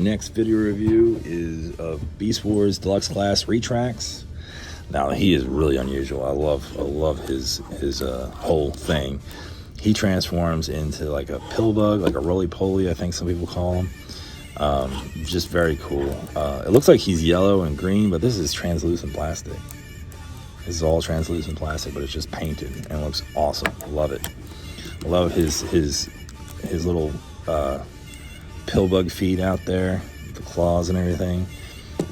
Next video review is of Beast Wars Deluxe Class Retrax. Now he is really unusual. I love his whole thing. He transforms into like a pill bug, like a roly-poly, I think some people call him. Just very cool. It looks like he's yellow and green, but this is translucent plastic. This is all translucent plastic, but it's just painted and it looks awesome. Love it. Love his little pill bug feet out there, the claws and everything.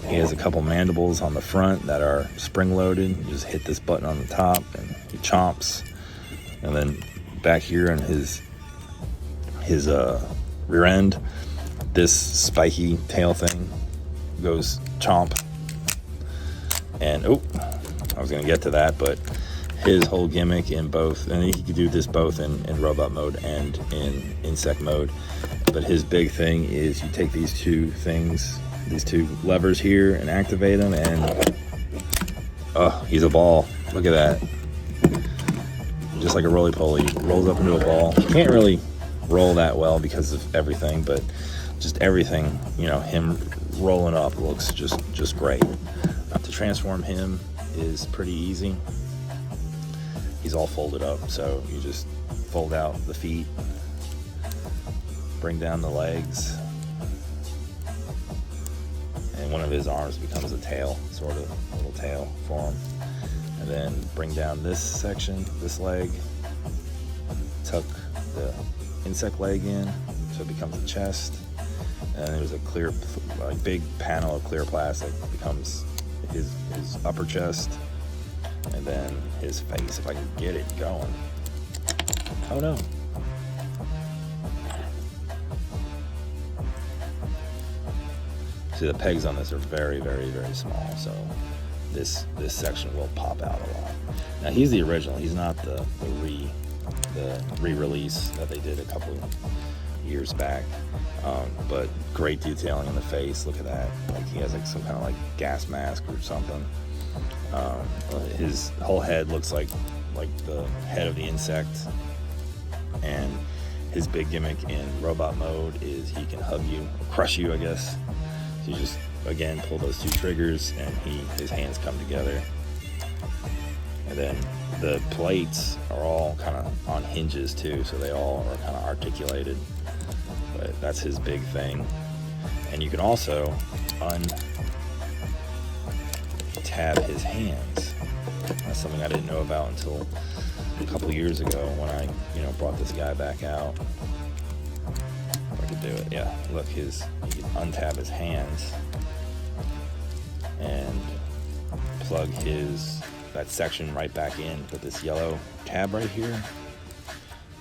He has a couple mandibles on the front that are spring loaded. You just hit this button on the top and he chomps. And then back here on his rear end, this spiky tail thing goes chomp. And oh, I was gonna get to that, but his whole gimmick in both, and he could do this both in robot mode and in insect mode. But his big thing is you take these two things, these two levers here, and activate them, and oh, he's a ball. Look at that. Just like a roly-poly, rolls up into a ball. Can't really roll that well because of everything, but just everything, you know, him rolling up looks just great. To transform him is pretty easy. He's all folded up, so you just fold out the feet, bring down the legs, and one of his arms becomes a tail, sort of a little tail for him. And then bring down this section, this leg, tuck the insect leg in, so it becomes a chest. And there's a clear, like big panel of clear plastic becomes his upper chest, and then his face, if I can get it going. Oh no. See, the pegs on this are very, very, very small, so this section will pop out a lot. Now he's the original. He's not the re-release that they did a couple years back. But great detailing in the face. Look at that. Like he has like some kind of like gas mask or something. His whole head looks like the head of the insect. And his big gimmick in robot mode is he can hug you, or crush you, I guess. So you just, again, pull those two triggers and his hands come together. And then the plates are all kind of on hinges too, so they all are kind of articulated. But that's his big thing. And you can also tab his hands. That's something I didn't know about until a couple years ago when I, brought this guy back out. If I could do it, yeah. Look, you can untab his hands and plug that section right back in. Put this yellow tab right here.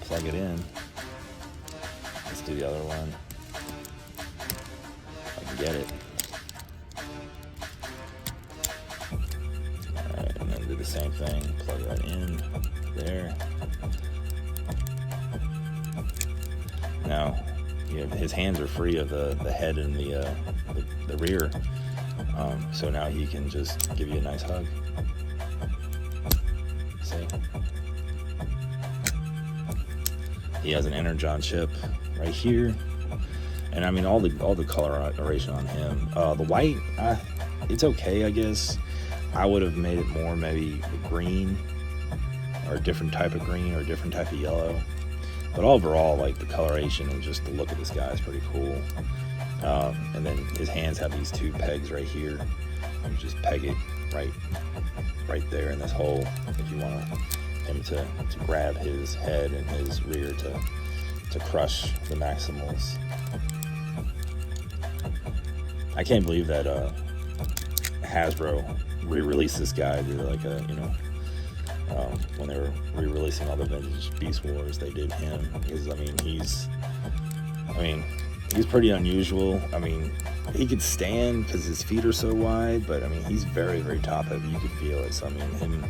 Plug it in. Let's do the other one. If I can get it. Alright, and then do the same thing. Plug that in there. Now, his hands are free of the head and the rear. So now he can just give you a nice hug. See? He has an Energon chip right here. And I mean, all the coloration on him. The white, it's okay, I guess. I would have made it more maybe green, or a different type of green, or a different type of yellow. But overall, like the coloration and just the look of this guy is pretty cool. And then his hands have these two pegs right here. You just peg it right there in this hole if you want him to grab his head and his rear to crush the Maximals. I can't believe that Hasbro re-released this guy. Did like a when they were re-releasing all the vintage Beast Wars, they did him because he's pretty unusual. I mean, he could stand because his feet are so wide, but I mean, he's very, very top heavy. You could feel it. So I mean, him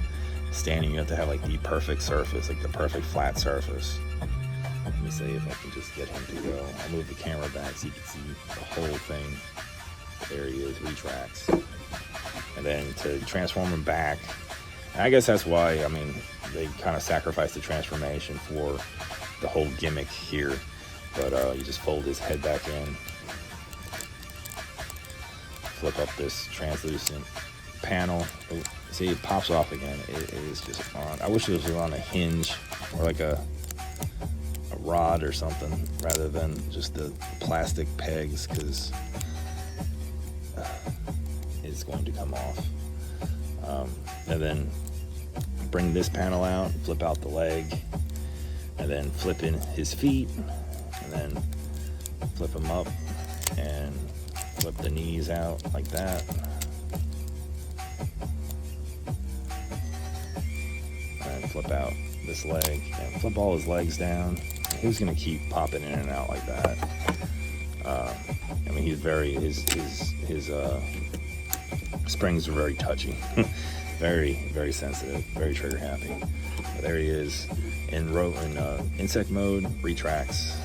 standing, you have to have like the perfect surface, like the perfect flat surface. Let me see if I can just get him to go. I'll move the camera back so you can see the whole thing. There he is, Retrax. And then to transform him back, I guess that's why, I mean, they kind of sacrificed the transformation for the whole gimmick here. But you just fold his head back in. flip up this translucent panel. Oh, see, it pops off again. It is just on. I wish it was on a hinge or like a rod or something rather than just the plastic pegs, because it's going to come off. And then bring this panel out, flip out the leg, and then flip in his feet, and then flip him up and flip the knees out like that. And flip out this leg and flip all his legs down. He's gonna keep popping in and out like that. I mean, he's very, his springs are very touchy. Very, very sensitive, very trigger happy. But there he is in insect mode, Retrax.